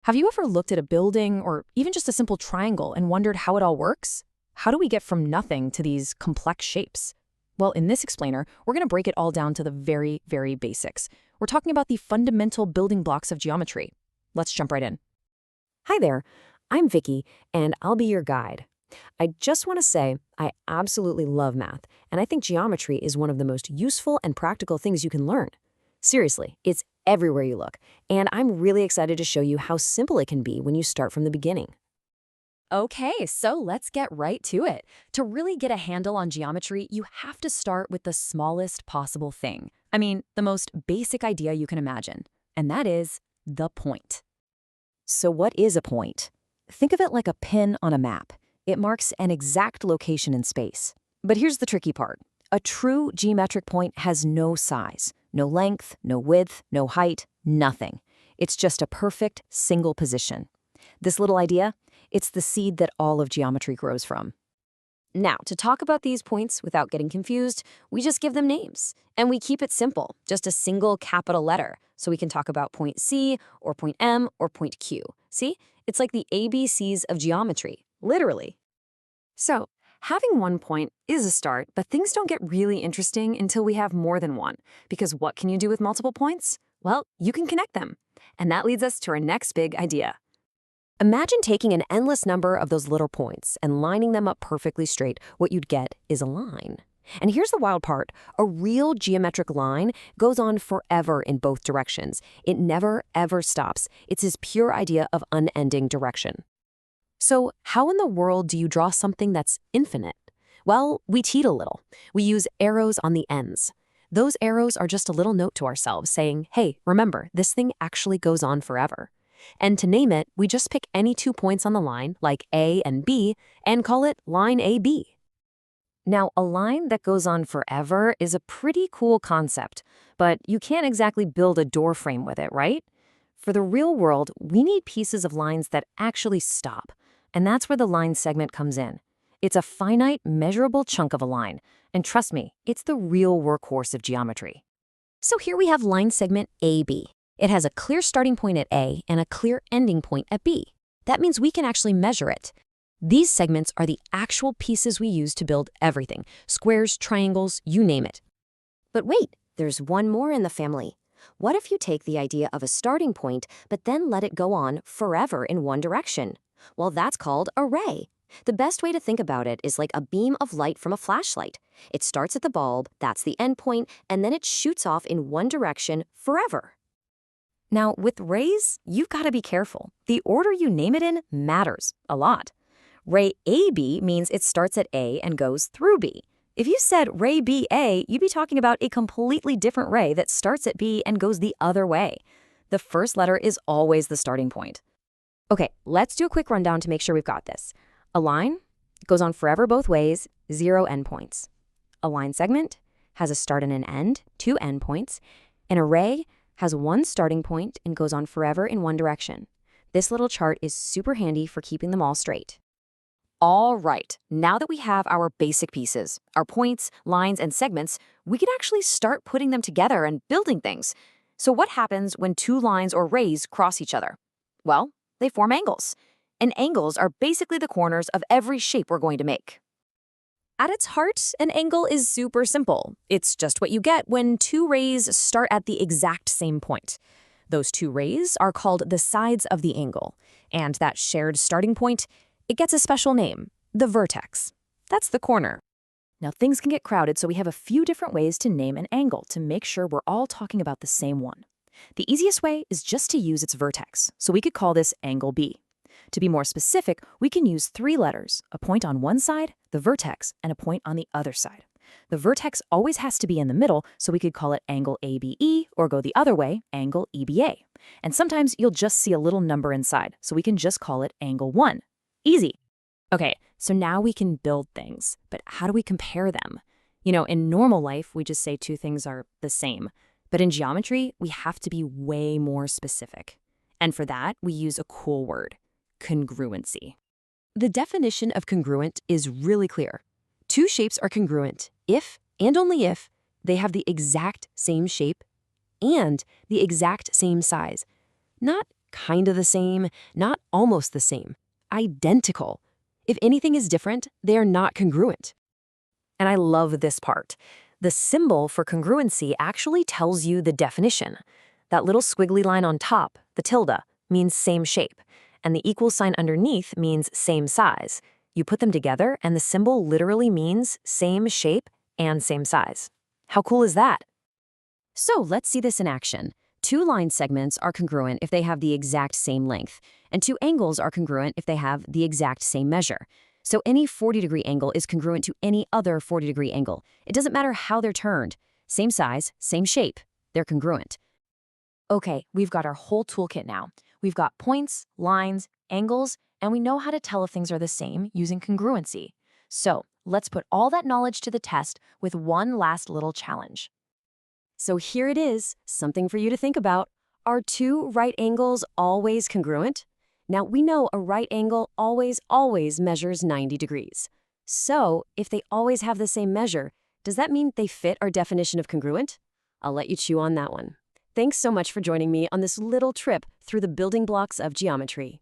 Have you ever looked at a building or even just a simple triangle and wondered how it all works? How do we get from nothing to these complex shapes? Well, in this explainer, we're going to break it all down to the very, very basics. We're talking about the fundamental building blocks of geometry. Let's jump right in. Hi there, I'm Vicki, and I'll be your guide. I just want to say I absolutely love math, and I think geometry is one of the most useful and practical things you can learn. Seriously, it's everywhere you look, and I'm really excited to show you how simple it can be when you start from the beginning. Okay, so let's get right to it. To really get a handle on geometry, you have to start with the smallest possible thing. I mean, the most basic idea you can imagine, and that is the point. So what is a point? Think of it like a pin on a map. It marks an exact location in space. But here's the tricky part. A true geometric point has no size, no length, no width, no height, nothing. It's just a perfect single position. This little idea, it's the seed that all of geometry grows from. Now, to talk about these points without getting confused, we just give them names. And we keep it simple, just a single capital letter. So we can talk about point C, or point M, or point Q. See? It's like the ABCs of geometry, literally. So, having one point is a start, but things don't get really interesting until we have more than one. Because what can you do with multiple points? Well, you can connect them. And that leads us to our next big idea. Imagine taking an endless number of those little points and lining them up perfectly straight. What you'd get is a line. And here's the wild part. A real geometric line goes on forever in both directions. It never, ever stops. It's this pure idea of unending direction. So how in the world do you draw something that's infinite? Well, we cheat a little. We use arrows on the ends. Those arrows are just a little note to ourselves saying, hey, remember, this thing actually goes on forever. And to name it, we just pick any 2 points on the line, like A and B, and call it line AB. Now, a line that goes on forever is a pretty cool concept, but you can't exactly build a door frame with it, right? For the real world, we need pieces of lines that actually stop, and that's where the line segment comes in. It's a finite, measurable chunk of a line, and trust me, it's the real workhorse of geometry. So here we have line segment AB. It has a clear starting point at A and a clear ending point at B. That means we can actually measure it. These segments are the actual pieces we use to build everything, squares, triangles, you name it. But wait, there's one more in the family. What if you take the idea of a starting point, but then let it go on forever in one direction? Well, that's called a ray. The best way to think about it is like a beam of light from a flashlight. It starts at the bulb, that's the end point, and then it shoots off in one direction forever. Now, with rays, you've got to be careful. The order you name it in matters a lot. Ray AB means it starts at A and goes through B. If you said ray BA, you'd be talking about a completely different ray that starts at B and goes the other way. The first letter is always the starting point. Okay, let's do a quick rundown to make sure we've got this. A line goes on forever both ways, 0 endpoints. A line segment has a start and an end, 2 endpoints. An array has one starting point and goes on forever in one direction. This little chart is super handy for keeping them all straight. All right, now that we have our basic pieces, our points, lines, and segments, we can actually start putting them together and building things. So what happens when 2 lines or rays cross each other? Well, they form angles. And angles are basically the corners of every shape we're going to make. At its heart, an angle is super simple. It's just what you get when 2 rays start at the exact same point. Those 2 rays are called the sides of the angle, and that shared starting point, it gets a special name, the vertex. That's the corner. Now things can get crowded, so we have a few different ways to name an angle to make sure we're all talking about the same one. The easiest way is just to use its vertex, so we could call this angle B. To be more specific, we can use 3 letters, a point on one side, the vertex, and a point on the other side. The vertex always has to be in the middle, so we could call it angle ABE, or go the other way, angle EBA. And sometimes you'll just see a little number inside, so we can just call it angle 1. Easy. Okay, so now we can build things, but how do we compare them? You know, in normal life, we just say 2 things are the same. But in geometry, we have to be way more specific. And for that, we use a cool word. Congruency. The definition of congruent is really clear. 2 shapes are congruent if, and only if, they have the exact same shape and the exact same size. Not kind of the same, not almost the same. Identical. If anything is different, they are not congruent. And I love this part. The symbol for congruency actually tells you the definition. That little squiggly line on top, the tilde, means same shape, and the equal sign underneath means same size. You put them together, and the symbol literally means same shape and same size. How cool is that? So let's see this in action. Two line segments are congruent if they have the exact same length, and two angles are congruent if they have the exact same measure. So any 40-degree angle is congruent to any other 40-degree angle. It doesn't matter how they're turned. Same size, same shape. They're congruent. Okay, we've got our whole toolkit now. We've got points, lines, angles, and we know how to tell if things are the same using congruency. So let's put all that knowledge to the test with one last little challenge. So here it is, something for you to think about. Are two right angles always congruent? Now, we know a right angle always measures 90 degrees. So, if they always have the same measure, does that mean they fit our definition of congruent? I'll let you chew on that one. Thanks so much for joining me on this little trip through the building blocks of geometry.